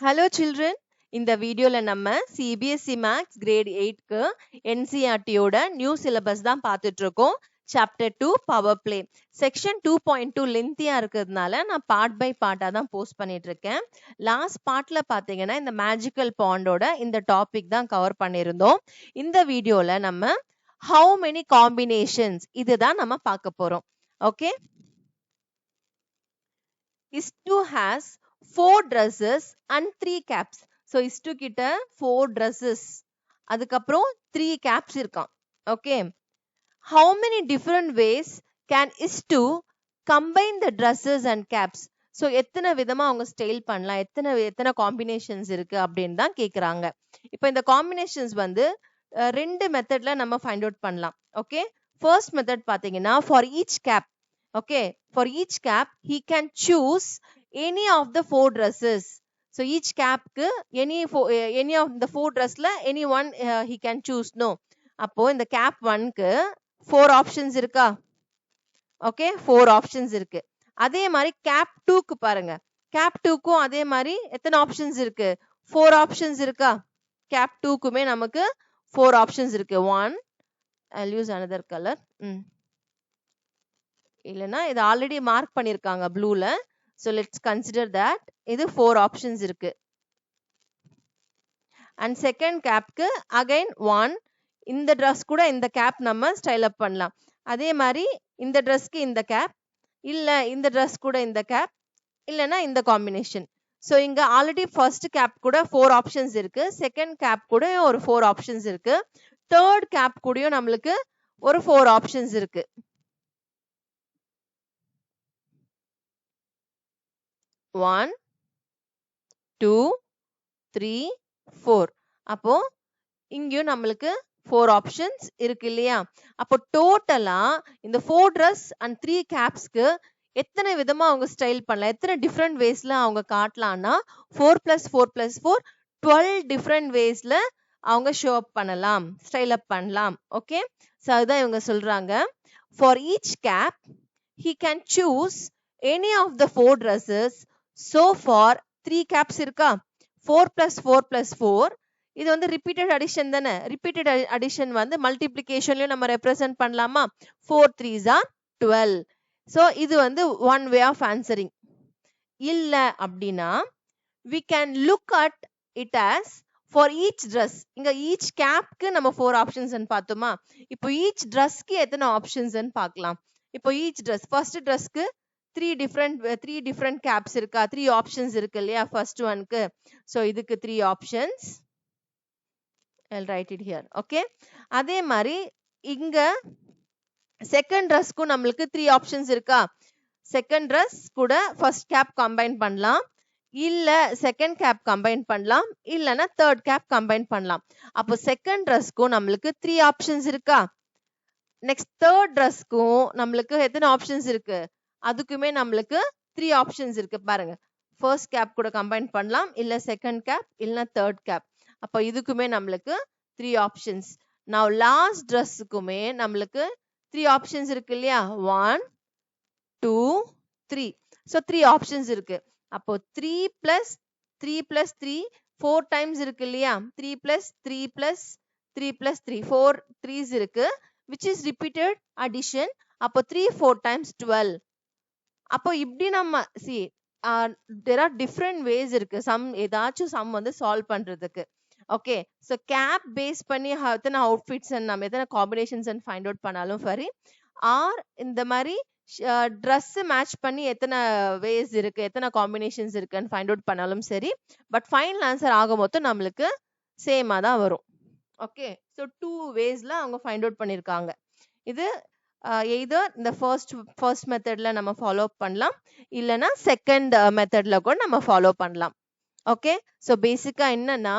Hello children, இந்த வீடியோல நம்ம CBSE Maths grade 8க்கு NCERT யோட நியூ சிலபஸ் தான் பார்த்துட்டு இருக்கோம். சாப்டர் 2 பவர் பிளே செக்ஷன் 2.2 லென்த்தியா இருக்கிறதுனால நான் பார்ட் பை பார்ட்டா தான் போஸ்ட் பண்ணிட்டு இருக்கேன். லாஸ்ட் பார்ட்ல பாத்தீங்கன்னா இந்த மேஜிக்கல் பாண்டோட இந்த டாபிக் தான் கவர் பண்ணியிருந்தோம். இந்த வீடியோல நம்ம how many combinations இதுதான் நம்ம பார்க்க போறோம். Okay, IS2 has 4 dresses and 3 caps. So IS2 கிட்ட 4 dresses அதுக்கப்புறம் 3 caps இருக்கான். Okay, how many different ways can IS2 combine the dresses and caps? So எத்தனை விதமா அவங்க ஸ்டைல் பண்ணலாம், எத்தனை காம்பினேஷன்ஸ் இருக்கு அப்படின்னு தான் கேக்குறாங்க. இப்போ இந்த காம்பினேஷன்ஸ் வந்து ரெண்டு மெத்தட்ல நம்ம ஃபைண்ட் அவுட் பண்ணலாம். ஓகே, ஃபர்ஸ்ட் மெத்தட் பாத்தீங்கன்னா for each cap. Okay, for each cap he can choose any of the 4 dresses. So each cap ku any of the 4 dress la any one he can choose. No, அப்போ இந்த cap 1 க்கு 4 options இருக்கா? Okay, 4 options இருக்கு. அதே மாதிரி cap 2 க்கு பாருங்க, cap 2 க்கும் அதே மாதிரி எத்தனை options இருக்கு? 4 options இருக்கா? cap 2 க்குமே நமக்கு 4 options இருக்கு. 1, I'll use another color. இல்லனா இது ஆல்ரெடி மார்க் பண்ணிருக்காங்க ப்ளூல. So let's consider that இது 4 options இருக்கு. And second capக்கு again 1, இந்த dress கூட இந்த cap நம்ம ஸ்டைல் அப் பண்ணலாம். அதே மாதிரி இந்த dressக்கு இந்த cap, இல்ல இந்த dress கூட இந்த cap, இல்லனா இந்த காம்பினேஷன். So இங்க ஆல்ரெடி first cap கூட 4 options இருக்கு, second cap கூட ஒரு 4 options இருக்கு, third cap கூடயும் நம்மளுக்கு ஒரு 4 options இருக்கு. 1, 2, 3, 4. அப்போ இங்கேயும் நம்மளுக்கு 4 ஆப்ஷன்ஸ் இருக்கு இல்லையா? அப்போ டோட்டலா இந்த 4 ட்ரெஸ் அண்ட் 3 கேப்ஸ்க்கு எத்தனை விதமா அவங்க ஸ்டைல் பண்ணலாம், எத்தனை டிஃப்ரெண்ட் வேஸ்ல அவங்க காட்டலாம்னா 4 + 4 + 4 12 டிஃப்ரெண்ட் வேஸ்ல அவங்க ஷோ அப் பண்ணலாம், ஸ்டைல் அப் பண்ணலாம். ஓகே, ஸோ அதுதான் இவங்க சொல்றாங்க. For each cap he can choose any of the 4 dresses. So far 3 caps இருக்கா? 4 + 4 + 4 இது வந்து ரிப்பீட்டட் அடிஷன் தானே. ரிப்பீட்டட் அடிஷன் வந்து மல்டிப்ளிகேஷன்லயும் நம்ம ரெப்ரசென்ட் பண்ணலாமா? 4 3s are 12. so இது வந்து one way of answering. இல்ல அப்படின்னா we can look at it as for each dress. இங்க each capக்கு நம்ம 4 options ன்னு பார்த்தோமா, இப்போ each dressக்கு எத்தனை options ன்னு பார்க்கலாம். இப்போ each dress, first dressக்கு 3 different caps இருக்கா, 3 options இருக்கு இல்லையா first oneக்கு. so இதுக்கு 3 options, I'll write it here. okay, அதே மாதிரி இங்க second dressக்கும் நம்மளுக்கு 3 options இருக்கா. second dress கூட first cap combine பண்ணலாம், இல்ல second cap combine பண்ணலாம், இல்லனா third cap combine பண்ணலாம். அப்போ second dressக்கும் நம்மளுக்கு 3 options இருக்கா. next third dressக்கும் நம்மளுக்கு எத்தனை options இருக்கு? அதுக்குமே நம்மளுக்கு 3 options இருக்கு பாருங்க. first cap கூட combine பண்ணலாம், இல்ல second cap, இல்ல third cap. அப்போ இதுக்குமே நம்மளுக்கு 3 options. now last dressக்குமே நம்மளுக்கு 3 options இருக்கு இல்லையா? 1, 2, 3. so 3 options இருக்கு. அப்போ 3 + 3 + 3 4 times இருக்கு இல்லையா? 3 + 3 + 3 + 3 4 3s இருக்கு, which is repeated addition. அப்போ 3 4 times 12. அப்போ இப்படி நம்ம see there are different ways இருக்கு சம், ஏதாச்சும் சம் வந்து சால்வ் பண்றதுக்கு. ஓகே, so cap பேஸ் பண்ணி எத்தனை அவுட்ஃபிட்ஸ் நம்ம எத்தனை காம்பினேஷன்ஸ் ஃபைண்ட் அவுட் பண்ணாலும் சரி, ஆர் இந்த மாதிரி ட்ரெஸ் மேட்ச் பண்ணி எத்தனை வேஸ் இருக்கு, எத்தனை காம்பினேஷன்ஸ் இருக்குன்னு ஃபைண்ட் அவுட் பண்ணாலும் சரி, பட் ஃபைனல் ஆன்சர் ஆக மொத்தம் நம்மளுக்கு சேமா தான் வரும். ஓகே, ஸோ 2 வேஸ்ல அவங்க ஃபைண்ட் அவுட் பண்ணிருக்காங்க. இது எய்தர் இந்த ஃபர்ஸ்ட் மெத்தட்ல நம்ம ஃபாலோ பண்ணலாம், இல்லனா செகண்ட் மெத்தட்ல கூட நம்ம ஃபாலோ பண்ணலாம். ஓகே, ஸோ பேசிக்கா என்னன்னா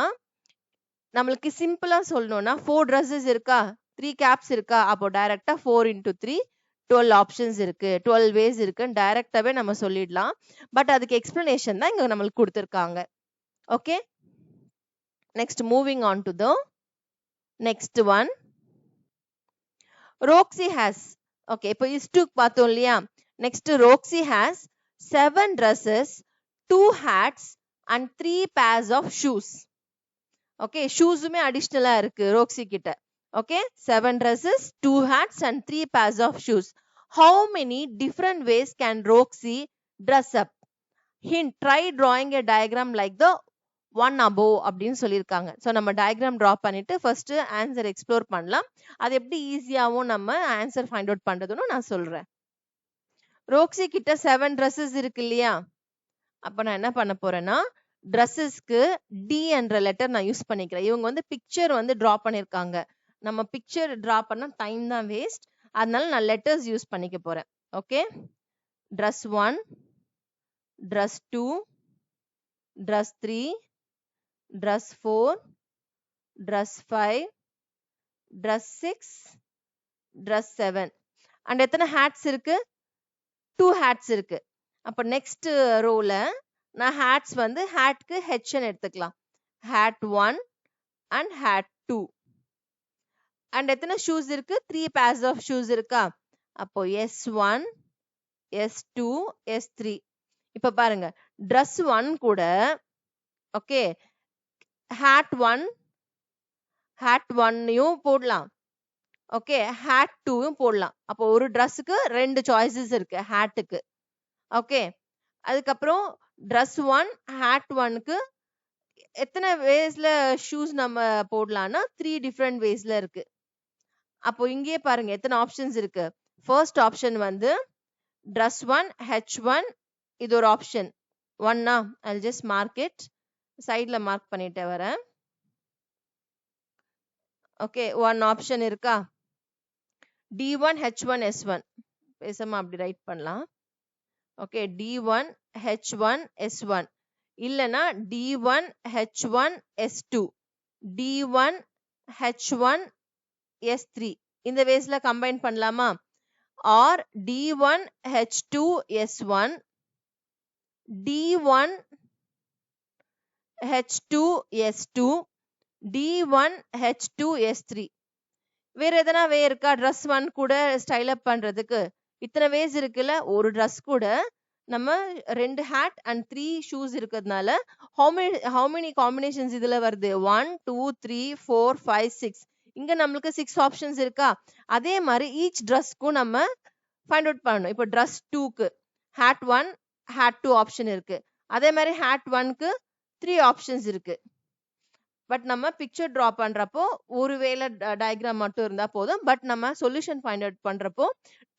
நம்மளுக்கு சிம்பிளா சொல்லணும்னா 4 dresses இருக்கா, 3 caps இருக்கா, அப்போ டைரக்டா 4 × 3 12 ஆப்ஷன்ஸ் இருக்கு, 12 வேஸ் இருக்குன்னு டைரக்டாவே நம்ம சொல்லிடலாம். பட் அதுக்கு எக்ஸ்பிளனேஷன் தான் இங்க நம்மளுக்கு கொடுத்துருக்காங்க. Okay, next moving on to the next one. Roxy has, okay, இப்போ IS2 பார்த்தோம் இல்லையா? Next Roxy has 7 dresses, 2 hats and 3 pairs of shoes. Okay, shoes-உமே additional-ஆ இருக்கு ரோக்ஸி கிட்ட. Okay, 7 dresses, 2 hats and 3 pairs of shoes. How many different ways can Roxy dress up? Hint, try drawing a diagram like the one above அப்படின்னு சொல்லியிருக்காங்க. So நம்ம diagram draw பண்ணிட்டு first answer explore பண்ணலாம். அது எப்படி ஈஸியாகவும் நம்ம ஆன்சர் ஃபைண்ட் அவுட் பண்றதுன்னு நான் சொல்றேன். ரோக்ஸி கிட்ட 7 ட்ரெஸ்ஸஸ் இருக்கு இல்லையா? அப்ப நான் என்ன பண்ண போறேன்னா ட்ரெஸ்ஸஸ்க்கு டி என்ற லெட்டர் நான் யூஸ் பண்ணிக்கிறேன். இவங்க வந்து பிக்சர் வந்து ட்ரா பண்ணிருக்காங்க. நம்ம பிக்சர் ட்ரா பண்ணா டைம் தான் வேஸ்ட். அதனால நான் லெட்டர்ஸ் யூஸ் பண்ணிக்க போறேன். Okay, dress 1, dress 2, dress 3, dress 4, dress 5, dress 6, dress 7. And எத்தனை ஹேட்ஸ் இருக்கு? 2 ஹேட்ஸ் இருக்கு. அப்ப நெக்ஸ்ட் ரோல நான் ஹேட்ஸ் வந்து ஹேட்க்கு ஹெச்ன்னு எடுத்துக்கலாம். Hat 1 and hat 2. அண்ட் எத்தனை ஷூஸ் இருக்கு? 3 pairs of shoes இருக்கா? அப்போ S1, S2, S3. இப்ப பாருங்க, ட்ரெஸ் 1 கூட ஓகே ஹேட் 1யும் போடலாம். ஓகே, ஹேட் 2யும் போடலாம். அப்போ ஒரு ட்ரெஸ்ஸுக்கு 2 சாய்ஸஸ் இருக்கு ஹேட்டுக்கு. ஓகே, அதுக்கப்புறம் ட்ரெஸ் 1 ஹேட் 1க்கு எத்தனை வேஸ்ல ஷூஸ் நம்ம போடலாம்னா 3 டிஃப்ரெண்ட் வேஸ்ல இருக்கு. அப்போ இங்கே பாருங்க எத்தனை ஆப்ஷன்ஸ் இருக்கு. ஃபர்ஸ்ட் ஆப்ஷன் வந்து ட்ரெஸ் 1 H1, இது ஒரு ஆப்ஷன் 1னா I'll just mark it. சைடுல மார்க் பண்ணிட்டே வரேன். ஓகே, 1 ஆப்ஷன் இருக்கா? D1 H1 S1 பேசாம அப்படி ரைட் பண்ணலாம். ஓகே, D1 H1 S1 இல்லனா D1 H1 S2, D1 H1 S3 இந்த வேஸ்ல கம்பைன் பண்ணலாமா? R D1 H2 S1, D1 H2 S2, D1 H2 S3. வேற எதனா வே இருக்கா ட்ரெஸ் 1 கூட ஸ்டைல் அப் பண்றதுக்கு? இத்தனை வேஸ் இருக்குல்ல. ஒரு ட்ரெஸ் கூட நம்ம 2 ஹேட் அண்ட் 3 ஷூஸ் இருக்கிறதுனால how many காம்பினேஷன்ஸ் இதுல வருது? 1 2 3 4 5 6. இங்க நம்மளுக்கு 6 ஆப்ஷன்ஸ் இருக்கா? அதே மாதிரி ஈச் ட்ரெஸ்க்கும் நம்ம ஃபைண்ட் அவுட் பண்ணணும். இப்போ ட்ரெஸ் 2க்கு ஹேட் 1 ஹேட் 2 ஆப்ஷன் இருக்கு. அதே மாதிரி ஹேட் 1க்கு 3 ஆப்ஷன்ஸ் இருக்கு. பட் நம்ம பிக்சர் ட்ரா பண்றப்போ ஒருவேளை டயக்ராம் மட்டும் இருந்தா போதும். பட் நம்ம சொல்யூஷன் ஃபைண்ட் அவுட் பண்றப்போ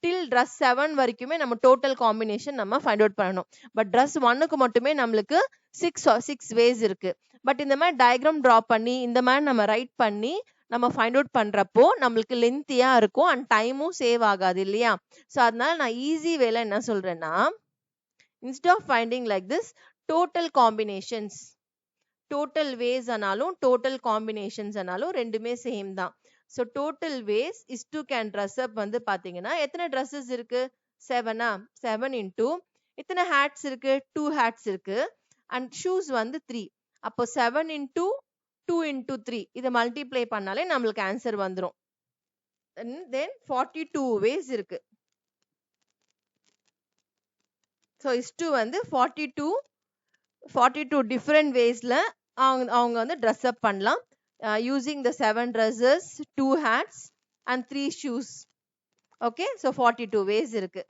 டில் ட்ரெஸ் 7 வரைக்குமே நம்ம டோட்டல் காம்பினேஷன் நம்ம ஃபைண்ட் அவுட் பண்ணணும். பட் ட்ரெஸ் 1க்கு மட்டுமே நம்மளுக்கு 6 வேஸ் இருக்கு. பட் இந்த மாதிரி டயக்ராம் ட்ரா பண்ணி இந்த மாதிரி நம்ம ரைட் பண்ணி நம்ம ஃபைண்ட் அவுட் பண்றப்போ நம்மளுக்கு லென்த்தியா இருக்கும் அண்ட் டைமும் சேவ் ஆகாது இல்லையா? ஸோ அதனால நான் ஈஸி வேலை என்ன சொல்றேன்னா, instead of finding like this total combinations, total ways ஆனாலும் டோட்டல் காம்பினேஷன்ஸ் ஆனாலும் ரெண்டுமே சேம் தான். So total ways is to can dress up வந்து பாத்தீங்கன்னா எத்தனை ட்ரெஸ்ஸஸ் இருக்கு? 7. 7 இன்டூ எத்தனை ஹேட்ஸ் இருக்கு? 2 ஹேட்ஸ் இருக்கு. அண்ட் ஷூஸ் வந்து 3. அப்போ 7 இன்டூ 2 இன்டூ 3 இதை மல்டிப்ளை பண்ணாலே நம்மளுக்கு ஆன்சர் வந்துடும். தென் 42 வேஸ் இருக்கு. ஸோ இஸ் டு வந்து 42 டிஃப்ரெண்ட் வேஸ்ல அவங்க வந்து ட்ரெஸ் அப் பண்ணலாம் using the 7 dresses, 2 hats and 3 shoes. Okay, so 42 ways இருக்கு.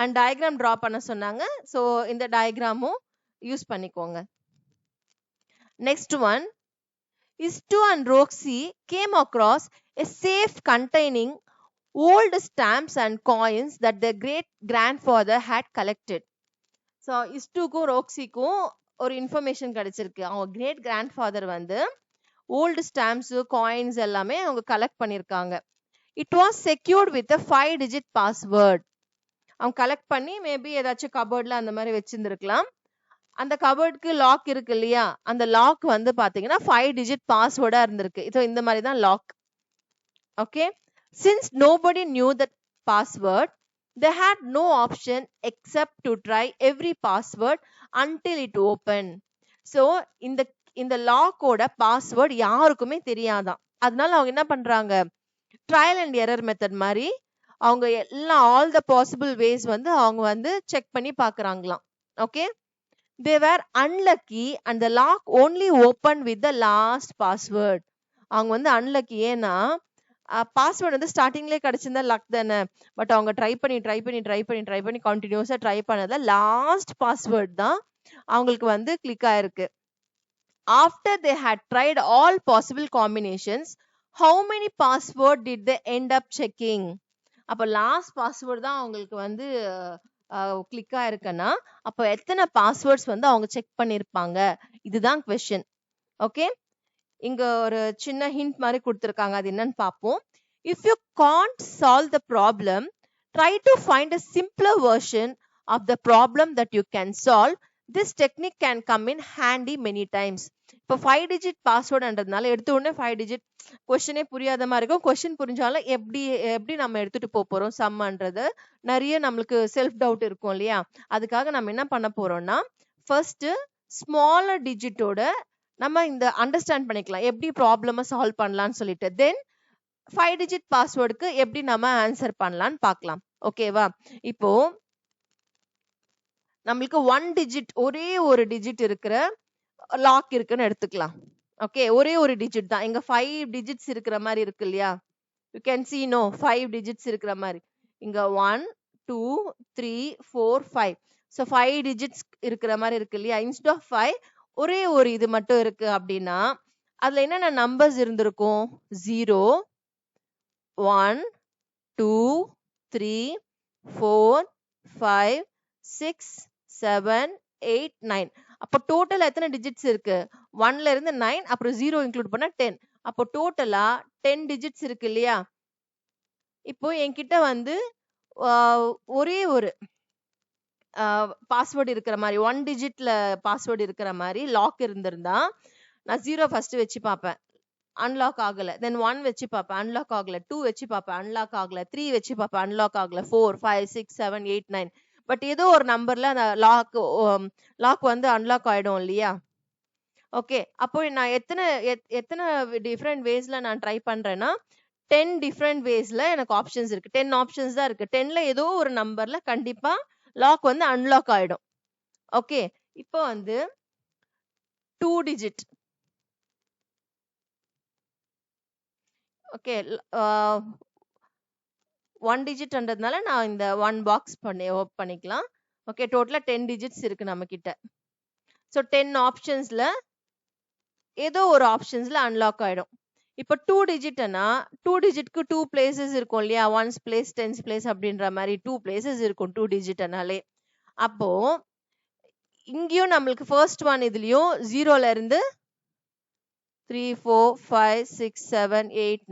அண்ட் டயக்ராம் ட்ரா பண்ண சொன்னாங்க. ஸோ இந்த டயக்ராமும் யூஸ் பண்ணிக்கோங்க. Next one, Istu and Roxy came across a safe containing old stamps and coins that their great grandfather had collected. So இஸ்டுக்கும் ரோக்ஸிக்கும் ஒரு information கிடைச்சிருக்கு. அவங்க கிரேட் கிராண்ட் ஃபாதர் வந்து ஓல்டு ஸ்டாம்ப்ஸ் காயின்ஸ் எல்லாமே அவங்க கலெக்ட் பண்ணிருக்காங்க. It was secured with 5 digit password. அவங்க கலெக்ட் பண்ணி மேபி ஏதாச்சும் கபோர்ட்ல அந்த மாதிரி வச்சிருந்துருக்கலாம். அந்த கபோர்டுக்கு லாக் இருக்கு இல்லையா? அந்த லாக் வந்து பாத்தீங்கன்னா 5 digit பாஸ்வேர்டா இருந்திருக்கு. ஸோ இந்த மாதிரி தான் lock. Okay, since nobody knew that password, they had no option except to try every password until it opened. So இந்த லாக்கோட பாஸ்வேர்ட் யாருக்குமே தெரியாதான். அதனால அவங்க என்ன பண்றாங்க, ட்ரையல் அண்ட் எரர் மெத்தட் மாதிரி அவங்க எல்லாம் ஆல் த பாசிபிள் வேஸ் வந்து அவங்க வந்து செக் பண்ணி பாக்குறாங்களாம். Okay, they were unlucky and the lock only opened with the last password. அவங்க வந்து unlucky ஏன்னா பாஸ்வேர்டு வந்து ஸ்டார்டிங்லேயே கிடைச்சிருந்தா லக் தானே. பட் அவங்க ட்ரை பண்ணி கண்டினியூஸா ட்ரை பண்ணதுல லாஸ்ட் பாஸ்வேர்ட் தான் அவங்களுக்கு வந்து கிளிக் ஆயிருக்கு. After they had tried all possible combinations, how many password did they end up checking? அப்ப லாஸ்ட் பாஸ்வேர்ட் தான் அவங்களுக்கு வந்து கிளிக் ஆயிருக்குன்னா அப்ப எத்தனை பாஸ்வேர்ட்ஸ் வந்து அவங்க செக் பண்ணிருப்பாங்க, இதுதான் கொஸ்டின். ஓகே, இங்க ஒரு சின்ன ஹிண்ட் மாதிரி கொடுத்திருக்காங்க, அது என்னன்னு பார்ப்போம். If you can't solve the problem, try to find a simpler version of the problem that you can solve. This technique can come in handy many times. இப்போ 5 digit பாஸ்வேர்டுன்றதுனால எடுத்த உடனே 5 digit கொஸ்டினே புரியாத மாதிரி இருக்கும். கொஸ்டின் புரிஞ்சாலும் எப்படி நம்ம எடுத்துட்டு போறோம் சம்ன்றது நிறைய நம்மளுக்கு செல்ஃப் டவுட் இருக்கும் இல்லையா. அதுக்காக நம்ம என்ன பண்ண போறோம்னா ஃபர்ஸ்ட் ஸ்மாலர் டிஜிட்டோட நம்ம இந்த அண்டர்ஸ்டாண்ட் பண்ணிக்கலாம் எப்படி ப்ராப்ளமை சால்வ் பண்ணலாம்னு சொல்லிட்டு. தென் 5 digit பாஸ்வேர்டுக்கு எப்படி நம்ம ஆன்சர் பண்ணலாம்னு பார்க்கலாம். ஓகேவா, இப்போ நம்மளுக்கு 1 digit ஒரே ஒரு டிஜிட் இருக்கிற லாக் இருக்குன்னு எடுத்துக்கலாம். ஓகே, ஒரே ஒரு டிஜிட் தான். இங்க 5 digits இருக்கிற மாதிரி இருக்கு இல்லையா. You can see no 5 digits இருக்கிற மாதிரி. இங்க 1 2 3 4 5. ஸோ 5 digits இருக்கிற மாதிரி இருக்கு இல்லையா. இன்ஸ்டெட் ஆஃப் 5 ஒரே ஒரு இது மட்டும் இருக்கு அப்படின்னா அதுல என்னென்ன நம்பர்ஸ் இருந்திருக்கும்? 0 1 2 3 4 5 6 7 8 9. அப்போ டோட்டல் எத்தனை டிஜிட்ஸ் இருக்கு? 1ல இருந்து 9 அப்புறம் 0 இன்க்ளூட் பண்ணா 10. அப்போ டோட்டலா 10 டிஜிட்ஸ் இருக்கு இல்லையா. இப்போ என்கிட்ட வந்து ஒரே ஒரு பாஸ்வேர்டு இருக்கிற மாதிரி 1 digitல பாஸ்வேர்டு இருக்கிற மாதிரி லாக் இருந்திருந்தா நான் 0 ஃபர்ஸ்ட் வச்சு பார்ப்பேன், அன்லாக் ஆகல. தென் 1 வச்சு பார்ப்பேன், அன்லாக் ஆகல. 2 வச்சு பார்ப்பேன், அன்லாக் ஆகல. 3 வச்சு பார்ப்பேன், அன்லாக் ஆகல. 4 5 6 7 8 9. பட் ஏதோ ஒரு நம்பர்ல லாக் வந்து அன்லாக் ஆயிடும் இல்லையா. ஓகே, அப்போ நான் எத்தனை டிஃப்ரெண்ட் வேஸ்ல நான் ட்ரை பண்றேன்னா 10 டிஃப்ரெண்ட் வேஸ்ல எனக்கு ஆப்ஷன்ஸ் இருக்கு. 10 ஆப்ஷன்ஸ் தான் இருக்கு. 10ல ஏதோ ஒரு நம்பர்ல கண்டிப்பா லாக் வந்து அன்லாக் ஆயிடும். ஓகே, இப்போ வந்து 2 digit. ஓகே, 1 digitன்றதுனால நான் இந்த 1 பாக்ஸ் பண்ணிக்கலாம். ஓகே, டோட்டலா 10 digits இருக்கு நம்ம கிட்ட. ஸோ 10 ஆப்ஷன்ஸ்ல ஏதோ ஒரு ஆப்ஷன்ஸ்ல அன்லாக் ஆயிடும். இப்போ 2 digitனா 2 digitக்கு 2 places இருக்கும் இல்லையா. 1's place 10's place அப்படின்ற மாதிரி 2 places இருக்கும் 2 digitனாலே. அப்போ இங்கேயும் நம்மளுக்கு ஃபர்ஸ்ட் ஒன் இதுலயும் 0ல இருந்து 3 4 5 6 7 8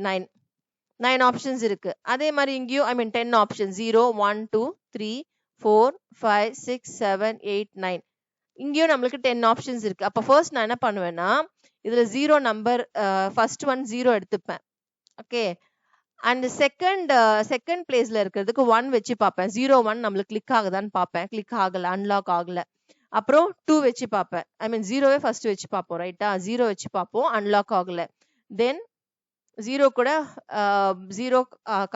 9 ஆப்ஷன்ஸ் இருக்கு. அதே மாதிரி இங்கேயும் 10 ஆப்ஷன்ஸ் 0 1 2 3 4 5 6 7 8 9. இங்கேயும் நம்மளுக்கு 10 ஆப்ஷன்ஸ் இருக்கு. அப்ப ஃபர்ஸ்ட் நான் என்ன பண்ணுவேன்னா இதுல 0 நம்பர் ஃபர்ஸ்ட் ஒன் 0 எடுத்துப்பேன். ஓகே, அண்ட் செகண்ட் பிளேஸ்ல இருக்கிறதுக்கு 1 வச்சு பார்ப்பேன். 0 1 நம்மளுக்கு கிளிக் ஆகுதான்னு பார்ப்பேன். கிளிக் ஆகல, அன்லாக் ஆகல. அப்புறம் 2 வச்சு பார்ப்பேன். 0வே ஃபர்ஸ்ட் வச்சு பார்ப்போம். ரைட்டா, 0 வச்சு பார்ப்போம், அன்லாக் ஆகல. தென் 0 கூட 0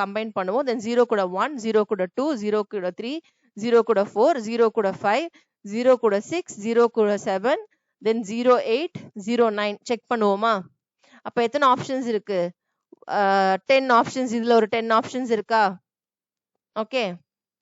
கம்பைன் பண்ணுவோம். தென் 0 கூட 1, 0 கூட 2, 0 கூட 3, 0 கூட 4, 0 கூட 5, 0 கூட 6, 0 கூட 7, தென் 0 8, 0 9 செக் பண்ணுவோமா. அப்ப எத்தனை ஆப்ஷன்ஸ் இருக்கு? 10 ஆப்ஷன்ஸ். இதுல ஒரு 10 ஆப்ஷன்ஸ் இருக்கா. ஓகே,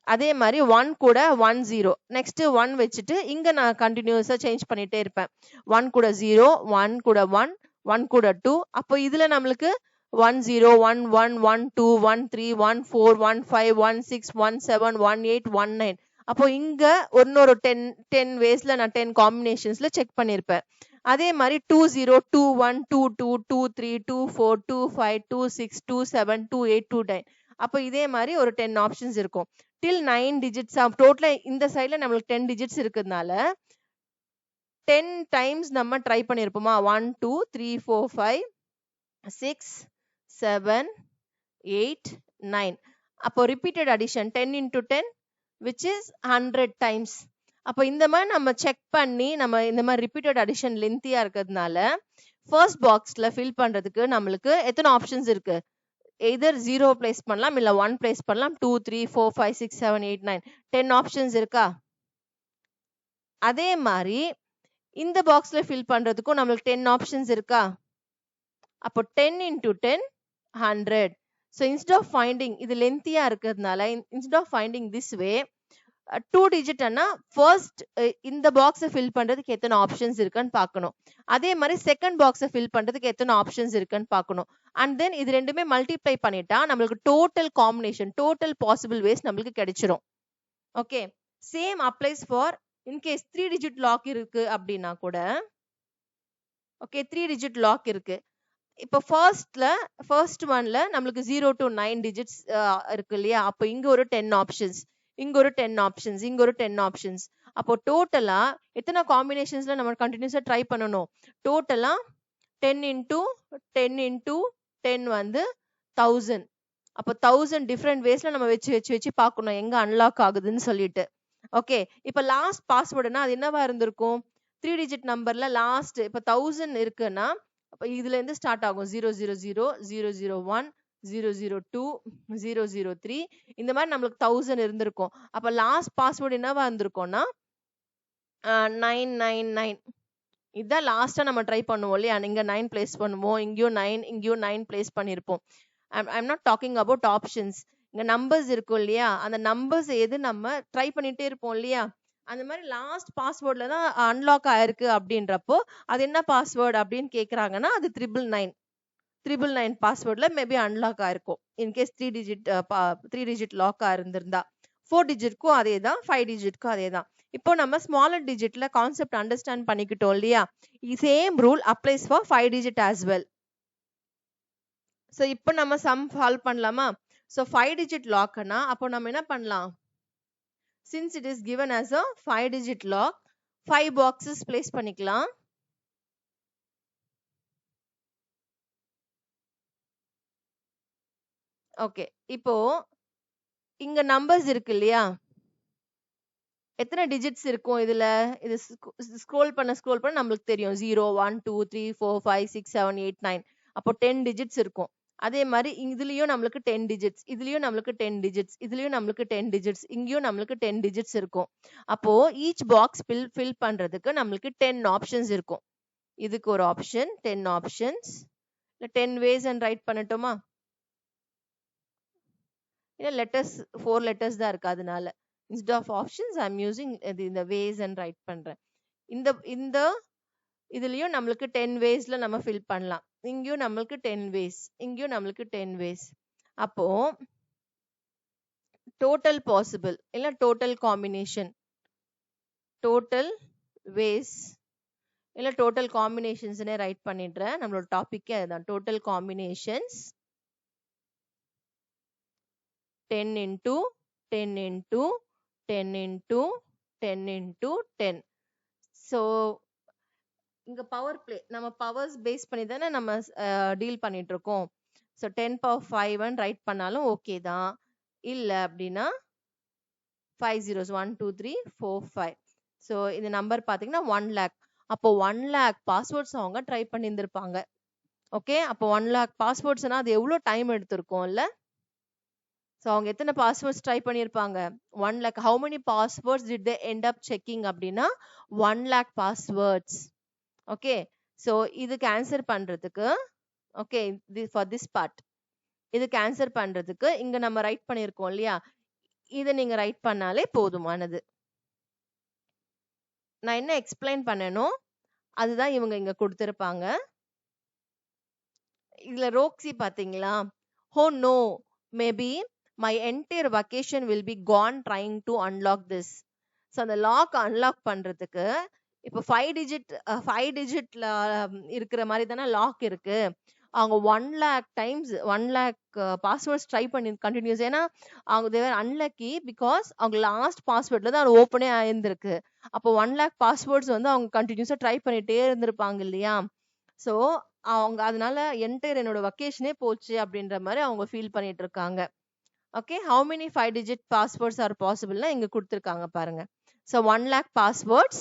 அதே மாதிரி 1 கூட 1 0. நெக்ஸ்ட் 1 வச்சுட்டு இங்க நான் கண்டினியூஸா சேஞ்ச் பண்ணிட்டே இருப்பேன். 1 கூட 0, 1 கூட 1, 1 கூட 2. அப்போ இதுல நம்மளுக்கு 1 0 1 1 1 2 1 3 1 4 1 5 1 6 1 7 1 8 1 9. அப்போ இங்க இன்னொரு 10 வேஸ்ல நான் 10 காம்பினேஷன்ஸ்ல செக் பண்ணிருப்பேன். அதே மாதிரி 2 0 2 1 2 2 2 3 2 4 2 5 2 6 2 7 2 8 2 9. அப்போ இதே மாதிரி ஒரு 10 ஆப்ஷன்ஸ் இருக்கும். டில் 9 டிஜிட்ஸ். டோட்டலா இந்த சைட்ல நம்மளுக்கு 10 டிஜிட்ஸ் இருக்கிறதுனால 10 டைம்ஸ் நம்ம ட்ரை பண்ணிருப்போமா. 1 2 3 4 5 6 7 8 9. அப்போ repeated addition 10 into 10 which is 100 times. அப்போ இந்த மாதிரி நம்ம செக் பண்ணி நம்ம இந்த மாதிரி ரிப்பீட்டட் அடிஷன் லென்த்தியா இருக்கிறதுனால ஃபர்ஸ்ட் பாக்ஸ்ல ஃபில் பண்றதுக்கு நம்மளுக்கு எத்தனை ஆப்ஷன்ஸ் இருக்கு? எய்தர் 0 பிளேஸ் பண்ணலாம், இல்ல 1 பிளேஸ் பண்ணலாம், 2 3 4 5 6 7 8 9 10 ஆப்ஷன்ஸ் இருக்கா. அதே மாதிரி இந்த பாக்ஸ்ல ஃபில் பண்றதுக்கும் நம்மளுக்கு 10 ஆப்ஷன்ஸ் இருக்கா? அப்போ 10 into 10 100. So instead of finding இது லென்த்தியா இருக்கிறதுனால instead of finding this way 2 digit Anna first இந்த பாக்ஸை ஃபில் பண்றதுக்கு எத்தனை ஆப்ஷன்ஸ் இருக்குன்னு பார்க்கணும். அதே மாதிரி செகண்ட் பாக்ஸை ஃபில் பண்றதுக்கு எத்தனை ஆப்ஷன்ஸ் இருக்குன்னு பார்க்கணும். அண்ட் தென் இது ரெண்டுமே மல்டிப்ளை பண்ணிட்டா நம்மளுக்கு total combination total possible ways நம்மளுக்கு கிடைச்சிரும். Okay, same applies for in case 3 digit lock இருக்கு அப்படின்னா கூட ஓகே 3 டிஜிட் லாக் இருக்கு. இப்போ ஃபர்ஸ்ட் ஒன்ல நம்மளுக்கு 0 to 9 டிஜிட்ஸ் இருக்கு இல்லையா? அப்போ இங்க ஒரு 10 ஆப்ஷன்ஸ், இங்க ஒரு 10 ஆப்ஷன்ஸ், இங்க ஒரு 10 ஆப்ஷன்ஸ். அப்போ டோட்டலா எத்தனை காம்பினேஷன்ஸ்ல நம்ம கண்டினியூஸா ட்ரை பண்ணணும்? டோட்டலா 10 into 10 into 10 வந்து 1000. அப்போ 1000 டிஃப்ரெண்ட் வேஸ்ல நம்ம வச்சு பார்க்கணும் எங்க அன்லாக் ஆகுதுன்னு சொல்லிட்டு. ஓகே, இப்போ லாஸ்ட் பாஸ்வேர்டுனா அது என்னவா இருந்திருக்கும்? 3 டிஜிட் நம்பர்ல லாஸ்ட் இப்போ 1000 இருக்குன்னா அப்ப இதுல இருந்து ஸ்டார்ட் ஆகும் 000 001 002 003 இந்த மாதிரி நம்மளுக்கு 1000 இருந்திருக்கும். அப்ப லாஸ்ட் பாஸ்வேர்டு என்னவா இருந்திருக்கும்னா 999. இதுதான் லாஸ்டா நம்ம ட்ரை பண்ணுவோம் இல்லையா? இங்க 9 பிளேஸ் பண்ணுவோம், இங்கேயும் 9 பிளேஸ் பண்ணிருப்போம். I'm not talking about options. இங்க நம்பர்ஸ் இருக்கும் இல்லையா? அந்த நம்பர்ஸ் எது நம்ம ட்ரை பண்ணிட்டே இருப்போம் இல்லையா? அந்த மாதிரி லாஸ்ட் பாஸ்வேர்ட்ல தான் அன்லாக் ஆயிருக்கு அப்படின்றப்போ அது என்ன பாஸ்வேர்டு அப்படின்னு கேக்குறாங்கன்னா அது 999 பாஸ்வேர்ட்ல மேபி அன்லாக் ஆயிருக்கும். இன்கேஸ் 3 டிஜிட் லாக் இருந்திருந்தா 4 டிஜிட்க்கும் அதே தான், 5 டிஜிட்க்கும் அதே தான். இப்போ நம்ம ஸ்மாலர் டிஜிட்ல கான்செப்ட் அண்டர்ஸ்டாண்ட் பண்ணிக்கிட்டோம் இல்லையா? Same rule applies for 5 digit as well. So இப்போ நம்ம சம் சால்வ் பண்ணலாமா? ஸோ 5 டிஜிட் லாக்னா அப்போ நம்ம என்ன பண்ணலாம்? Since it is given as a 5 digit lock, 5 boxes place பண்ணிக்கலாம். ஓகே, இப்போ இங்க நம்பர்ஸ் இருக்கு இல்லையா? எத்தனை டிஜிட்ஸ் இருக்கும் இதுல? இது ஸ்க்ரோல் பண்ண நம்மளுக்கு தெரியும் 0 1 2 3 4 5 6 7 8 9. அப்போ 10 டிஜிட்ஸ் இருக்கும். அதே மாதிரி இதுலயும் நம்மளுக்கு 10 டிஜிட்ஸ், இதுலயும் நம்மளுக்கு 10 டிஜிட்ஸ், இதுலயும் நம்மளுக்கு 10 டிஜிட்ஸ், இங்கேயும் நம்மளுக்கு 10 டிஜிட்ஸ் இருக்கும். அப்போ ஈச் பாக்ஸ் ஃபில் பண்றதுக்கு நம்மளுக்கு 10 ஆப்ஷன்ஸ் இருக்கும். இதுக்கு ஒரு ஆப்ஷன், 10 ஆப்ஷன்ஸ். இல்ல 10 வேஸ் அண்ட் ரைட் பண்ணட்டுமா? இல்ல லெட்டர்ஸ் 4 லெட்டர்ஸ் தான் இருக்கு, அதனால instead of options I'm using இந்த ways and write பண்றேன். இந்த இதுலயும் நம்மளுக்கு 10 வேஸ்ல நம்ம ஃபில் பண்ணலாம். இங்கேயும் நம்மளுக்கு 10 வேஸ், இங்கேயும் நம்மளுக்கு 10 வேஸ். அப்போ டோட்டல் பாசிபிள் இல்ல டோட்டல் காம்பினேஷன், டோட்டல் வேஸ் இல்ல டோட்டல் காம்பினேஷன்ஸ்னே ரைட் பண்ணிடுறேன். நம்மளோட டாபிக்கே அதுதான், total combinations 10 into 10 into 10 into 10 into 10. So இங்க பவர் பிளே நம்ம பவர்ஸ் பேஸ் பண்ணி தானே நம்ம டீல் பண்ணிட்டு இருக்கோம். ஸோ 10 power 5 ரைட் பண்ணாலும் ஓகே தான். இல்ல அப்படின்னா 5 zeros 1 2 3 4 5. ஸோ இந்த நம்பர் பாத்தீங்கன்னா 1 lakh. அப்போ 1 lakh பாஸ்வேர்ட்ஸ் அவங்க ட்ரை பண்ணியிருந்திருப்பாங்க. ஓகே, அப்போ 1 lakh பாஸ்வேர்ட்ஸ்னா அது எவ்வளவு டைம் எடுத்திருக்கும் இல்ல? ஸோ அவங்க எத்தனை பாஸ்வேர்ட்ஸ் ட்ரை பண்ணியிருப்பாங்க? 1 lakh. How many passwords did they end up checking அப்படின்னா 1 lakh பாஸ்வேர்ட்ஸ். ஓகே, ஸோ இதுக்கு ஆன்சர் பண்றதுக்கு ஓகே ஃபார் திஸ் பார்ட் இதுக்கு ஆன்சர் பண்றதுக்கு இங்க நம்ம ரைட் பண்ணியிருக்கோம் இல்லையா? இதை நீங்க ரைட் பண்ணாலே போதுமானது. நான் என்ன எக்ஸ்பிளைன் பண்ணணும் அதுதான் இவங்க இங்க கொடுத்திருப்பாங்க. இதுல ரோக்ஸி பாத்தீங்களா? Oh no, maybe my entire vacation will be gone trying to unlock this. So அந்த லாக் அன்லாக் பண்றதுக்கு இப்போ 5 டிஜிட்ல இருக்கிற மாதிரி தானே லாக் இருக்கு. அவங்க 1 lakh times 1 lakh passwords try பண்ணி கண்டினியூஸ். ஏன்னா அவங்க தேவர் அன்லக்கி பிகாஸ் அவங்க லாஸ்ட் பாஸ்வேர்ட்ல தான் அது ஓப்பனே ஆயிருந்திருக்கு. அப்போ 1 lakh பாஸ்வேர்ட்ஸ் வந்து அவங்க கண்டினியூஸா ட்ரை பண்ணிட்டே இருந்திருப்பாங்க இல்லையா? ஸோ அவங்க அதனால என்டையர் என்னோட வெக்கேஷனே போச்சு அப்படின்ற மாதிரி அவங்க ஃபீல் பண்ணிட்டு இருக்காங்க. Okay, how many 5 digit passwords are possible னா இங்க கொடுத்திருக்காங்க பாருங்க. So 1 lakh passwords.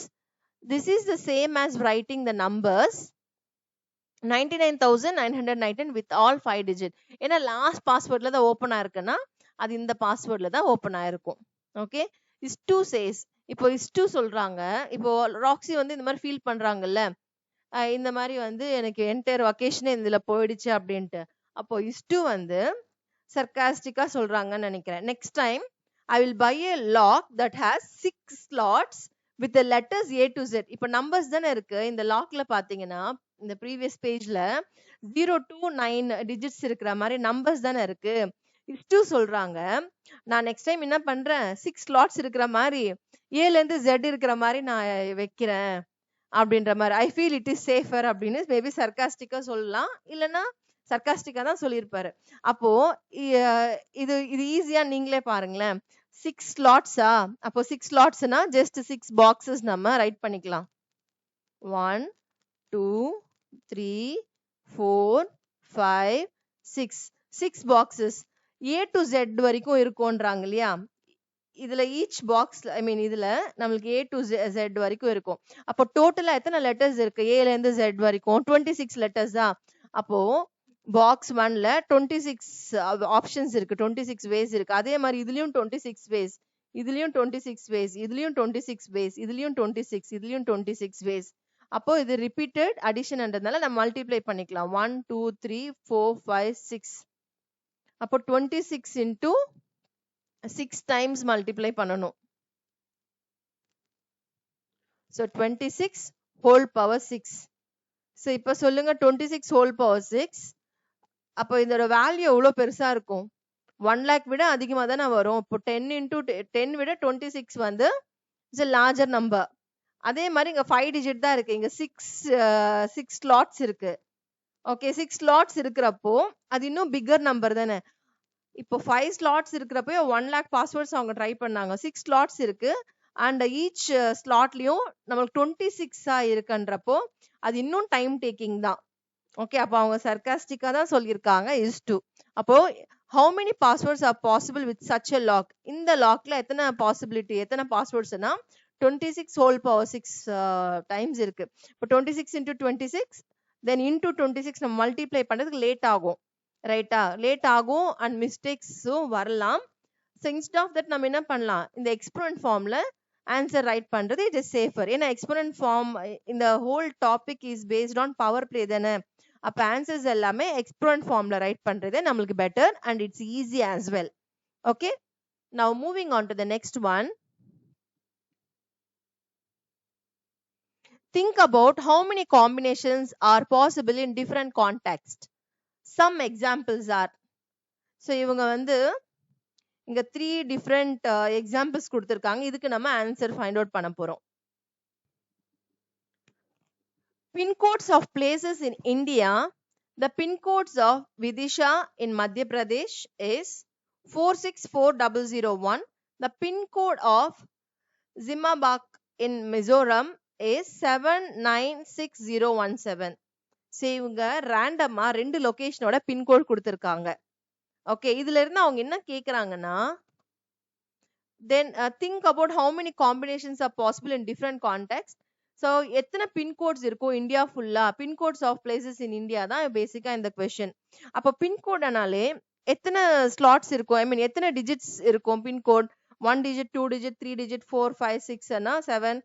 This is the same as writing the numbers 99,919 with all 5 digit. ஏன்னா லாஸ்ட் பாஸ்வேர்ட்ல தான் ஓப்பன் ஆயிருக்குன்னா அது இந்த பாஸ்வேர்ட்ல தான் ஓப்பன் ஆயிருக்கும். ஓகே, this 2 says இப்போ இஸ்டு சொல்றாங்க. இப்போ ராக்ஸி வந்து இந்த மாதிரி ஃபீல் பண்றாங்கல்ல, இந்த மாதிரி வந்து எனக்கு என்டையர் வகேஷனே இதுல போயிடுச்சு அப்படின்ட்டு. அப்போ இஸ்டு வந்து சர்காஸ்டிக்கா சொல்றாங்கன்னு நினைக்கிறேன். Next time I will buy a lock that has 6 slots with the letters A to Z. இப்போ நம்பர்ஸ் தானே இருக்கு இந்த லாக்ல பாத்தீங்கன்னா, இந்த ப்ரீவியஸ் பேஜ்ல 0 to 9 டிஜிட்ஸ் இருக்கிற மாதிரி நம்பர்ஸ் தானே இருக்கு. இஸ்டு சொல்றாங்க, நான் நெக்ஸ்ட் டைம் என்ன பண்றேன், 6 ஸ்லாட்ஸ் இருக்கிற மாதிரி ஏல இருந்து Z இருக்கிற மாதிரி நான் வைக்கிறேன் அப்படின்ற மாதிரி. I feel it is safer அப்படின்னு மேபி சர்காஸ்டிக்கா சொல்லலாம், இல்லைன்னா சர்காஸ்டிக்கா தான் சொல்லியிருப்பாரு. அப்போ இது ஈஸியா நீங்களே பாருங்களேன். 6 ஸ்லாட்ஸா, அப்போ 6 ஸ்லாட்ஸ்னா ஜஸ்ட் 6 பாக்ஸஸ் நம்ம ரைட் பண்ணிக்கலாம். 1 2 3 4 5 6 6 பாக்ஸஸ் A to Z வரைக்கும் இருக்கும்ன்றாங்க இல்லையா. இதுல ஈச் பாக்ஸ் ஐ மீன் இதுல நம்மளுக்கு A to Z வரைக்கும் இருக்கும். அப்போ டோட்டலா எத்தனை லெட்டர்ஸ் இருக்கு Aல இருந்து Z வரைக்கும்? 26 லெட்டர்ஸ் தான். அப்போ பாக்ஸ் 1ல 26 ஆப்ஷன்ஸ் இருக்கு, 26 வேஸ் இருக்கு. அதே மாதிரி இதுலயும் 26 வேஸ், இதுலயும் 26 வேஸ், இதுலயும் 26 வேஸ், இதுலயும் 26, இதுலயும் 26 வேஸ். அப்போ இது ரிப்பீட்டட் அடிஷன்ன்றதுனால நம்ம மல்டிப்ளை பண்ணிக்கலாம். 1 2 3 4 5 6. அப்போ 26 into 6 times மல்டிப்ளை பண்ணணும். So 26 whole power 6. So இப்போ சொல்லுங்க 26 whole power 6. அப்போ இதோட வேல்யூ எவ்வளவு பெருசா இருக்கும்? 1 lakh விட அதிகமா தானே வரும். இப்போ 10 into 10 விட 26 வந்து இட்ஸ் a larger number. அதே மாதிரி இங்க 5 digit தான் இருக்கு. இங்க 6 ஸ்லாட்ஸ் இருக்கு. ஓகே, 6 ஸ்லாட்ஸ் இருக்கிறப்போ அது இன்னும் பிக்கர் நம்பர் தானே. இப்போ 5 ஸ்லாட்ஸ் இருக்கிறப்போ 1 lakh பாஸ்வேர்ட்ஸ் அவங்க ட்ரை பண்ணாங்க. 6 ஸ்லாட்ஸ் இருக்கு அண்ட் ஈச் ஸ்லாட்லயும் நம்மளுக்கு 26 இருக்குன்றப்போ அது இன்னும் டைம் டேக்கிங் தான். ஓகே, அப்போ அவங்க சர்காஸ்டிக்கா தான் சொல்லியிருக்காங்க இஸ் டு. அப்போ how many passwords are possible with such a lock? இந்த லாக்ல எத்தனை பாசிபிலிட்டி, எத்தனை பாஸ்வேர்ட்ஸ்னா 26 whole power 6 டைம்ஸ் இருக்கு. இப்போ 26 into 26 then into 26 நம்ம மல்டிப்ளை பண்றதுக்கு லேட் ஆகும், ரைட்டா? லேட் ஆகும் அண்ட் மிஸ்டேக்ஸும் வரலாம். ஸோ இன்ஸ்ட் ஆஃப் தட் நம்ம என்ன பண்ணலாம், இந்த எக்ஸ்போனன்ட் ஃபார்ம்ல ஆன்சர் ரைட் பண்றது இட் இஸ் சேஃபர். ஏன்னா எக்ஸ்போனன்ட் ஃபார்ம் இந்த whole topic is based on power play தானே. அப்ப ஆன்சர்ஸ் எல்லாமே எக்ஸ்போனன்ட் ஃபார்ம்ல ரைட் பண்றதே நம்மளுக்கு better and it's easy as well. Okay, now moving on to the next one. Think about how many combinations are possible in different contexts. Some examples are. So இவங்க வந்து இங்க 3 different examples கொடுத்திருக்காங்க. இதுக்கு நம்ம answer find out பண்ண போறோம். Pin codes of places in India. The pin codes of Vidisha in Madhya Pradesh is 464001. The pin code of Zimabak in Mizoram is 796017. சரி, இவங்க ரேண்டமா 2 லொகேஷனோட பின்கோட் கொடுத்திருக்காங்க. ஓகே, இதுல இருந்து அவங்க என்ன கேக்குறாங்கன்னா, then think about how many combinations are possible in different contexts. So எத்தனை pin codes இருக்கும் இந்தியா ஃபுல்லா, pin codes of places in India தான் பேசிக்கா இந்த क्वेश्चन. அப்ப பின்கோட்னாலே எத்தனை ஸ்லாட்ஸ் இருக்கும், ஐ மீன் எத்தனை டிஜிட்ஸ் இருக்கும் பின்கோட்? 1 digit 2 digit 3 digit 4 5 6 அண்ணா 7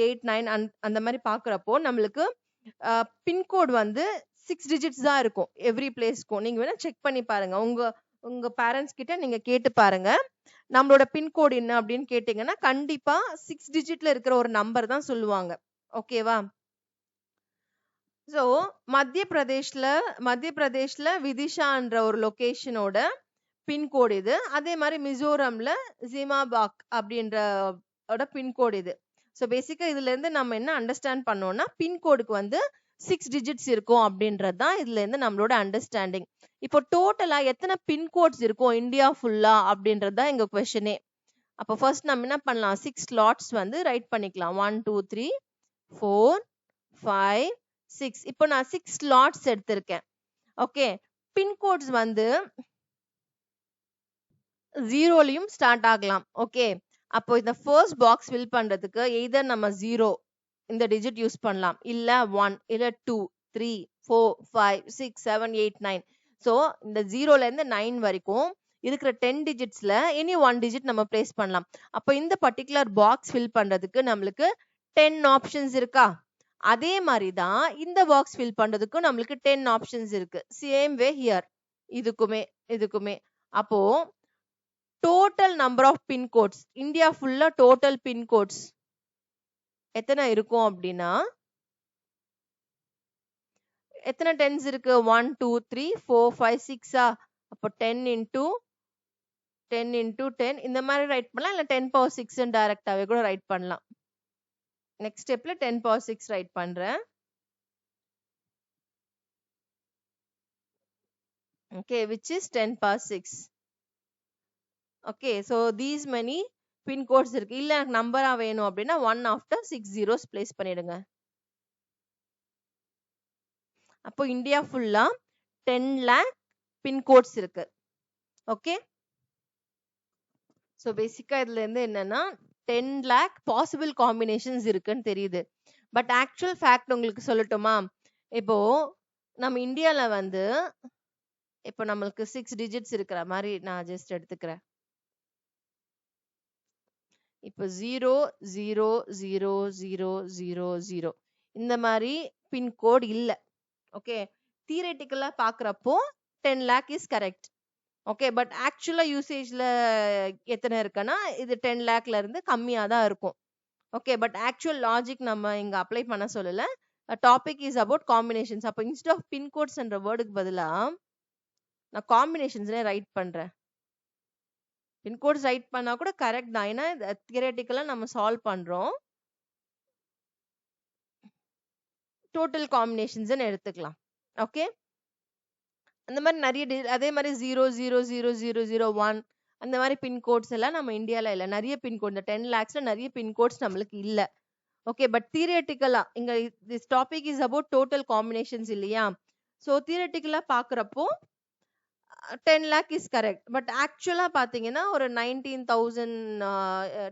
8 9 அந்த மாதிரி பாக்குறப்போ நம்மளுக்கு பின்கோட் வந்து 6 digits தான் இருக்கும் எவ்ரி பிளேஸ்க்கும். நீங்க வேணா செக் பண்ணி பாருங்க, உங்க பேரண்ட்ஸ் கிட்ட நீங்க கேட்டு பாருங்க நம்மளோட பின்கோட் என்ன அப்படின்னு கேட்டீங்கன்னா கண்டிப்பா 6 digitல இருக்கிற ஒரு நம்பர் தான் சொல்லுவாங்க. ஓகேவா? சோ மத்திய பிரதேஷ்ல விதிஷான்ற ஒரு லொகேஷனோட பின்கோட் இது. அதே மாதிரி மிசோரம்ல ஜிமாபாக் அப்படின்ற பின்கோட் இது. ஸோ பேசிக்கா இதுல இருந்து நம்ம என்ன அண்டர்ஸ்டாண்ட் பண்ணோம்னா பின்கோடுக்கு வந்து 6 digits இருக்கும் அப்படின்றது தான் இதுல இருந்து நம்மளோட அண்டர்ஸ்டாண்டிங். இப்போ டோட்டலா எத்தனை பின்கோட்ஸ் இருக்கும் இந்தியா ஃபுல்லா அப்படின்றது தான் எங்க கொஸ்டினே. அப்போ ஃபர்ஸ்ட் நம்ம என்ன பண்ணலாம், 6 ஸ்லாட்ஸ் வந்து ரைட் பண்ணிக்கலாம். 1 2 3 4 5 6. இப்போ நான் 6 ஸ்லாட்ஸ் எடுத்திருக்கேன். ஓகே, பின்கோட்ஸ் வந்து 0லயும் ஸ்டார்ட் ஆகலாம். ஓகே, அப்போ இந்த ஃபர்ஸ்ட் பாக்ஸ் ஃபில் பண்றதுக்கு எய்தர் நம்ம 0 இந்த டிஜிட் யூஸ் பண்ணலாம், இல்ல 1 இல்ல 2 3 4 5 6 7 8 9. சோ இந்த 0ல இருந்து 9 வரைக்கும் இருக்கிற 10 டிஜிட்ஸ்ல எனி 1 டிஜிட் நம்ம பிளேஸ் பண்ணலாம். அப்போ இந்த பர்டிகுலர் பாக்ஸ் ஃபில் பண்றதுக்கு நம்மளுக்கு 10 ஆப்ஷன்ஸ் இருக்கா? அதே மாதிரி தான் இந்த பாக்ஸ் ஃபில் பண்றதுக்கும் நம்மளுக்கு 10 ஆப்ஷன்ஸ் இருக்கு. Same way here. இதுக்குமே அப்போ total number of pin codes India ஃபுல்லா டோட்டல் பின் கோட்ஸ் எத்தனை இருக்கும் அப்படின்னா எத்தனை டென்ஸ் இருக்கு? 1 2 3 4 5 6 அப்போ 10 into 10 இந்த மாதிரி ரைட் பண்ணலாம், இல்ல 10 power 6 டைரக்டாவே கூட ரைட் பண்ணலாம். நெக்ஸ்ட் ஸ்டெப்ல 10 power 6 ரைட் பண்றேன். okay, which is 10 power 6. okay, so these many pin codes இருக்கு. இல்ல எனக்கு நம்பரா வேணும் அப்படின்னா 1 after 6 zeros place பண்ணிடுங்க. அப்போ இந்தியா ஃபுல்லா 10 lakh பின் கோட்ஸ் இருக்கு. ஓகே, ஸோ பேசிக்கா இதுல இருந்து என்னன்னா 10 lakh பாசிபிள் காம்பினேஷன்ஸ் இருக்குன்னு தெரியுது. பட் ஆக்சுவல் ஃபேக்ட் உங்களுக்கு சொல்லட்டுமா? இப்போ நம்ம இந்தியால வந்து இப்போ நம்மளுக்கு 6 டிஜிட்ஸ் இருக்கிற மாதிரி நான் ஜஸ்ட் எடுத்துக்கிறேன். இப்போ 0 0 0 0 0 0 இந்த மாதிரி பின்கோட் இல்ல. ஓகே, தியரட்டிக்கலா பாக்குறப்போ 10 lakh is correct. Okay, but ஆக்சுவலா யூசேஜ்ல எத்தனை இருக்குன்னா இது 10 lakhல இருந்து கம்மியா தான் இருக்கும். ஓகே, பட் ஆக்சுவல் லாஜிக் நம்ம இங்க அப்ளை பண்ண சொல்லல. Topic is about combinations. அப்போ இன்ஸ்டெட் ஆஃப் பின்கோட்ஸ் என்ற வேர்டுக்கு பதிலா நான் காம்பினேஷன்ஸ்ல ரைட் பண்றேன். பின்கோட்ஸ் ரைட் பண்ணா கூட கரெக்ட் தான், ஏன்னா தியரட்டிக்கலா நம்ம சால்வ் பண்றோம். டோட்டல் காம்பினேஷன்ஸ் எடுத்துக்கலாம். ஓகே, அந்த மாதிரி நிறைய அதே மாதிரி 0 0 0 0 0 1 அந்த மாதிரி பின்கோட்ஸ் எல்லாம் நம்ம இந்தியால இல்ல. நிறைய பின்கோட் இந்த 10 lakhsல நிறைய பின்கோட்ஸ் நம்மளுக்கு இல்ல. ஓகே, பட் தியரட்டிக்கலா இங்க this topic is about total combinations இல்லையா? ஸோ தியரட்டிக்கலா பாக்குறப்போ 10 lakh இஸ் கரெக்ட். பட் ஆக்சுவலா பாத்தீங்கன்னா ஒரு 19,000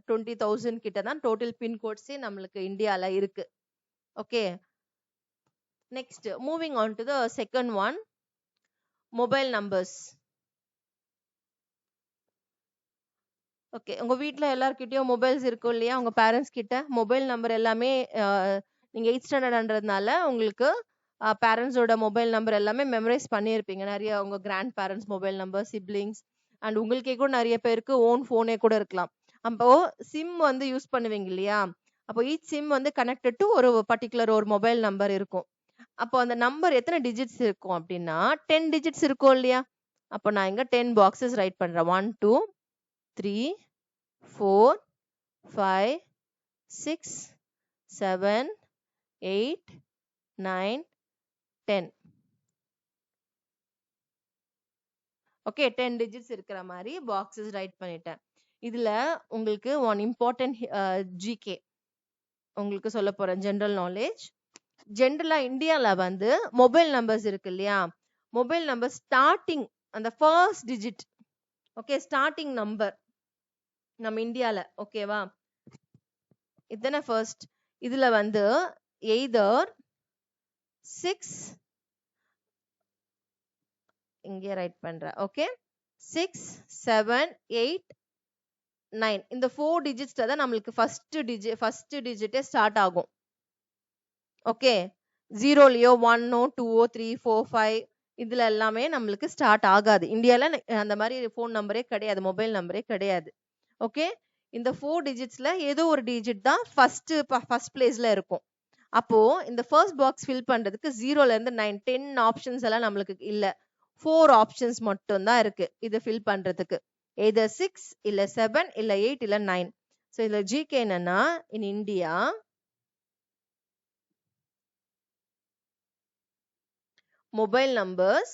20,000 கிட்ட தான் டோட்டல் பின்கோட்ஸே நம்மளுக்கு இந்தியால இருக்கு. Okay, next moving on to the second one, mobile numbers. Okay, உங்க வீட்ல எல்லார்கிட்டயும் மொபைல்ஸ் இருக்கும் இல்லையா? உங்க பேரண்ட்ஸ் கிட்ட மொபைல் நம்பர் எல்லாமே நீங்க 8th ஸ்டாண்டர்ட்ன்றதுனால உங்களுக்கு பேரண்ட்ஸோட மொபைல் நம்பர் எல்லாமே மெமரைஸ் பண்ணியிருப்பீங்க. நிறைய உங்க grandparents mobile number, siblings and உங்களுக்கே கூட நிறைய பேருக்கு ஓன் ஃபோனே கூட இருக்கலாம். அப்போ சிம் வந்து யூஸ் பண்ணுவீங்க இல்லையா? அப்போ ஈச் சிம் வந்து கனெக்டட் டு ஒரு பர்டிகுலர் ஒரு மொபைல் நம்பர் இருக்கும். அப்போ அந்த நம்பர் எத்தனை டிஜிட்ஸ் இருக்கும் அப்படின்னா 10 டிஜிட்ஸ் இருக்கும் இல்லையா? அப்போ நான் இங்க 10 பாக்ஸஸ் ரைட் பண்றேன். 1 2 3 4 5 6 7 8 9 10. ஓகே, 10 டிஜிட்ஸ் இருக்கிற மாதிரி பாக்ஸஸ் ரைட் பண்ணிட்டேன். இதுல உங்களுக்கு ஒன் இம்பார்ட்டன்ட் ஜிகே உங்களுக்கு சொல்ல போறேன், ஜெனரல் நாலேஜ். ஜெனரலா இந்தியால வந்து மொபைல் நம்பர்ஸ் இருக்கு இல்லையா? மொபைல் நம்பர் ஸ்டார்டிங் அந்த first digit, okay, starting number நம்ம இந்தியால, ஓகேவா? இத்தனை ஃபர்ஸ்ட். இதுல வந்து எய்தர் 6 இங்கே ரைட் பண்றேன். ஓகே, 6 7 8 9 இந்த 4 டிஜிட்ஸ்ல தான் நம்மளுக்கு ஃபர்ஸ்ட் டிஜிட்டே ஸ்டார்ட் ஆகும். ஓகே, 0லயோ 1ஓ 2ஓ 3 4 5 இதுல எல்லாமே நம்மளுக்கு ஸ்டார்ட் ஆகாது. இந்தியால அந்த மாதிரி ஃபோன் நம்பரே கிடையாது, மொபைல் நம்பரே கிடையாது. ஓகே, இந்த 4 டிஜிட்ஸ்ல ஏதோ ஒரு டிஜிட் தான் ஃபர்ஸ்ட் பிளேஸ்ல இருக்கும். அப்போ இந்த ஃபர்ஸ்ட் பாக்ஸ் ஃபில் பண்றதுக்கு 0ல இருந்து 9 10 ஆப்ஷன்ஸ் எல்லாம் நம்மளுக்கு இல்ல. 4 ஆப்ஷன்ஸ் மட்டும் தான் இருக்கு இது ஃபில் பண்றதுக்கு. either 6 இல்ல 7 இல்ல 8 இல்ல 9. சோ இதுல ஜிகே என்னன்னா, in India mobile numbers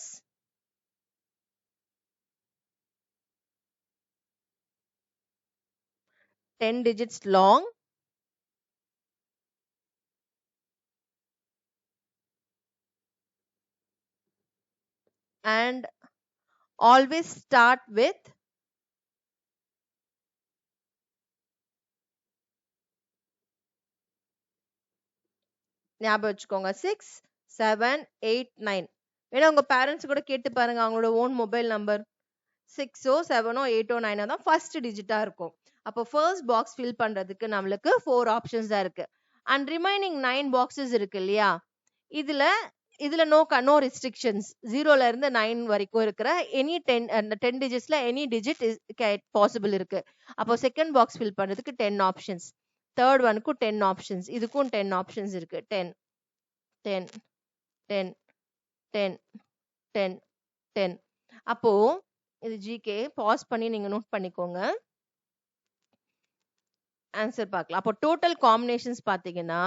ten digits long and always start with ஞாபகம் வச்சுக்கோங்க 6 7 8 9. வேணா உங்க பேரண்ட்ஸ் கூட கேட்டு பாருங்க அவங்களோட ஓன் மொபைல் நம்பர். 6ஓ 7ஓ 8ஓ 9ஓ தான் ஃபர்ஸ்ட் டிஜிட்டா இருக்கும். அப்போ ஃபர்ஸ்ட் பாக்ஸ் ஃபில் பண்றதுக்கு நம்மளுக்கு 4 ஆப்ஷன்ஸ் தான் இருக்கு. அண்ட் ரிமைனிங் 9 பாக்ஸஸ் இருக்கு இல்லையா, இதுல நோ ரெஸ்ட்ரிக்ஷன்ஸ். 0ல இருந்து 9 வரைக்கும் இருக்கிற எனி 10 டிஜிட்ஸ்ல எனி டிஜிட் பாசிபிள் இருக்கு. அப்போ செகண்ட் பாக்ஸ் ஃபில் பண்றதுக்கு 10 ஆப்ஷன்ஸ், தேர்ட் ஒனுக்கும் 10 ஆப்ஷன்ஸ், இதுக்கும் 10 ஆப்ஷன்ஸ் இருக்கு. 10 10 10 10 10 10. அப்போ இது ஜிகே, பாஸ் பண்ணி நீங்க நோட் பண்ணிக்கோங்க. ஆன்சர் பார்க்கலாம். அப்போ டோட்டல் காம்பினேஷன்ஸ் பாத்தீங்கன்னா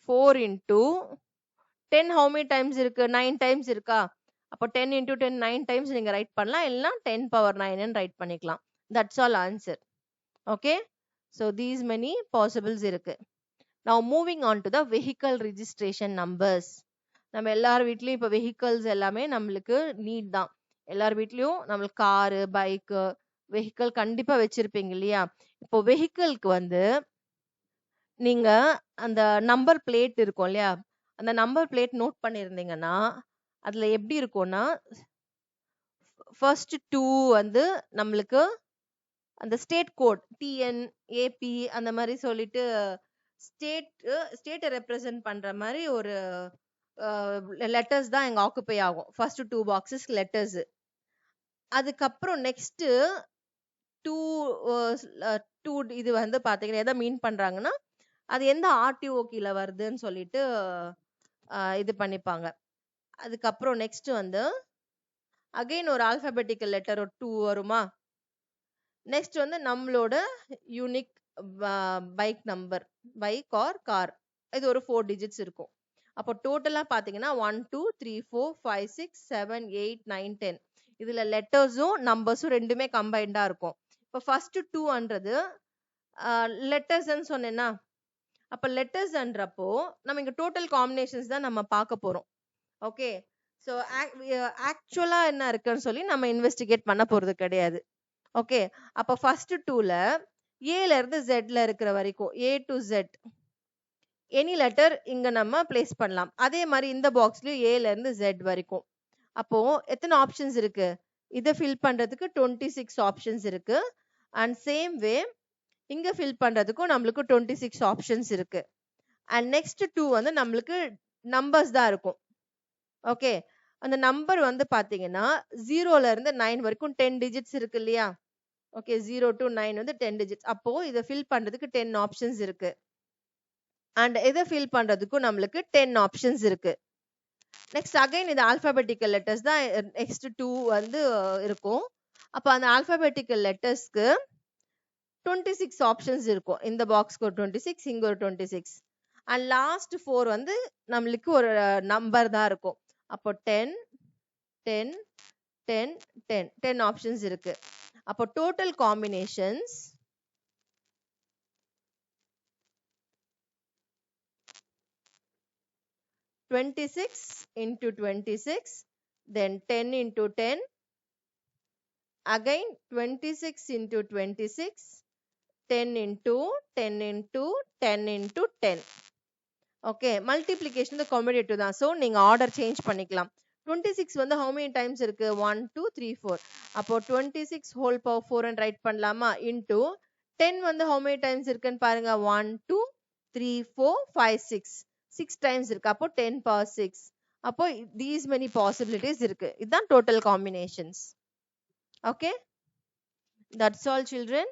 4 into 10 how many times இருக்கு? 9 times இருக்கா? அப்போ 10 into 10 9 times நீங்க ரைட் பண்ணலாம், இல்லனா 10 power 9 ன்னு ரைட் பண்ணிக்கலாம். That's all answer. Okay, so these many possibles இருக்கு. Now moving on to the vehicle registration numbers. நம்ம எல்லார் வீட்லயும் இப்ப vehicles எல்லாமே நம்மளுக்கு நீட் தான். எல்லார் வீட்லயும் நம்மளுக்கு காரு, பைக், வெஹிக்கிள் கண்டிப்பா வச்சிருப்பீங்க இல்லையா? இப்போ வெஹிக்கிள்க்கு வந்து நீங்க அந்த நம்பர் பிளேட் இருக்கும் இல்லையா, அந்த நம்பர் பிளேட் நோட் பண்ணிருந்தீங்கன்னா அதுல எப்படி இருக்கும்னா, ஃபர்ஸ்ட் 2 வந்து நம்மளுக்கு அந்த ஸ்டேட் கோட் டிஎன் ஏபி அந்த மாதிரி சொல்லிட்டு ஸ்டேட்டை ரெப்ரசென்ட் பண்ற மாதிரி ஒரு லெட்டர்ஸ் தான் எங்க ஆக்குபை ஆகும். First 2 boxes letters. அதுக்கப்புறம் நெக்ஸ்ட் 2 இது வந்து பாத்தீங்கன்னா எதை மீன் பண்றாங்கன்னா, அது எந்த ஆர்டிஓ கீழ வருதுன்னு சொல்லிட்டு இது பண்ணிப்பாங்க. அதுக்கப்புறம் நெக்ஸ்ட் வந்து அகைன் ஒரு ஆல்பபெட்டிக்கல் லெட்டர் ஒரு 2 வருமா. நெக்ஸ்ட் வந்து நம்மளோட unique bike number, bike or car, இது ஒரு 4 டிஜிட்ஸ் இருக்கும். அப்போ டோட்டலா பாத்தீங்கன்னா 1 2 3 4 5 6 7 8 9 10. இதுல லெட்டர்ஸும் நம்பர்ஸும் ரெண்டுமே கம்பைண்டா இருக்கும். இப்போ ஃபர்ஸ்ட் 2ன்றது லெட்டர்ஸ்ன்னு சொன்னேன்னா, அப்ப லெட்டர்ஸ்ன்றப்போ நம்ம இங்க டோட்டல் காம்பினேஷன்ஸ் தான் நம்ம பார்க்க போறோம். ஓகே, ஸோ ஆக்சுவலா என்ன இருக்குன்னு சொல்லி நம்ம இன்வெஸ்டிகேட் பண்ண போறது கிடையாது. ஓகே, அப்ப ஃபர்ஸ்ட் 2ல ஏல இருந்து ஜெட்ல இருக்கிற வரைக்கும் A to Z any letter இங்க நம்ம பிளேஸ் பண்ணலாம். அதே மாதிரி இந்த பாக்ஸ்லயும் ஏல இருந்து ஜெட் வரைக்கும். அப்போ எத்தனை ஆப்ஷன்ஸ் இருக்கு? இதை ஃபில் பண்றதுக்கு 26 ஆப்ஷன்ஸ் இருக்கு. அண்ட் சேம் வே இங்க ஃபில் பண்றதுக்கும் நம்மளுக்கு 26 ஆப்ஷன்ஸ் இருக்கு. அண்ட் நெக்ஸ்ட் 2 வந்து நம்மளுக்கு நம்பர்ஸ் தான் இருக்கும். ஓகே, அந்த நம்பர் வந்து பாத்தீங்கன்னா 0ல இருந்து 9 வரைக்கும் 10 டிஜிட்ஸ் இருக்கு இல்லையா? ஓகே, 0 to 9 வந்து 10 டிஜிட்ஸ். அப்போ இதை ஃபில் பண்றதுக்கு 10 ஆப்ஷன்ஸ் இருக்கு. அண்ட் இதை ஃபில் பண்றதுக்கும் நம்மளுக்கு 10 ஆப்ஷன்ஸ் இருக்கு. நெக்ஸ்ட் அகைன் இது ஆல்பபெட்டிக்கல் லெட்டர்ஸ் தான் நெக்ஸ்ட் 2 வந்து இருக்கும். அப்ப அந்த ஆல்பபெட்டிக்கல் லெட்டர்ஸ்க்கு 26 ஆப்ஷன்ஸ் இருக்கும். இந்த பாக்ஸ்க்கு ஒரு 26, இங்க ஒரு 26. அண்ட் லாஸ்ட் 4 வந்து நம்மளுக்கு ஒரு நம்பர் தான் இருக்கும். அப்போ 10 10 10 10 10 ஆப்ஷன்ஸ் இருக்கு. அப்போ total combinations 26 into 26, then 10 into 10, again 26 into 26, 10 into 10 into 10 into 10. Okay, multiplication the commutative தான். So நீங்க ஆர்டர் சேஞ்ச் பண்ணிக்கலாம். 26 வந்து how many times இருக்கு? 1 2 3 4. அப்போ 26 whole power 4 and ரைட் பண்ணலாமா? into 10 வந்து how many times இருக்குன்னு பாருங்க. 1 2 3 4 5 6. 6 times இருக்கு. அப்போ 10 power 6. அப்போ these many possibilities இருக்கு. இதுதான் total combinations. Okay, that's all children.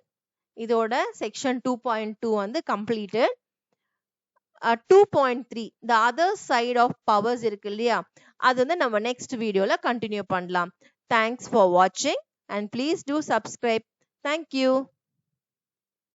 இதோட section 2.2 வந்து completed. 2.3 the other side of powers இருக்கு இல்லையா, அது வந்து நம்ம next வீடியோல continue பண்ணலாம். Thanks for watching and please do subscribe. Thank you.